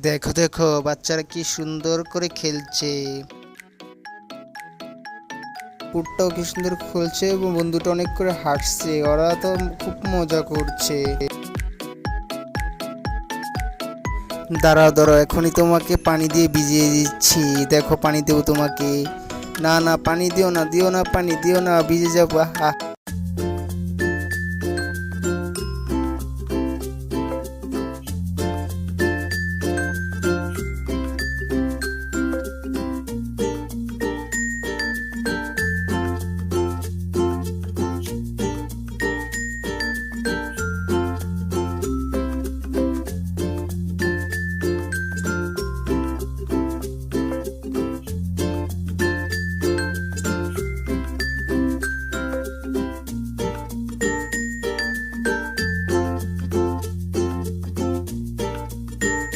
দেখো দেখো বাচ্চারা কি সুন্দর করে খেলছে। কুটটাও কি সুন্দর খেলছে এবং বন্ধুটা অনেক করে হাঁটছে, ওরা তো খুব মজা করছে। দাঁড়াও দাঁড়াও, এখনই তোমাকে পানি দিয়ে ভিজিয়ে দিচ্ছি। দেখো পানি দেবো তোমাকে। না না, পানি দিও না, দিও না, পানি দিও না, ভিজে যাবো।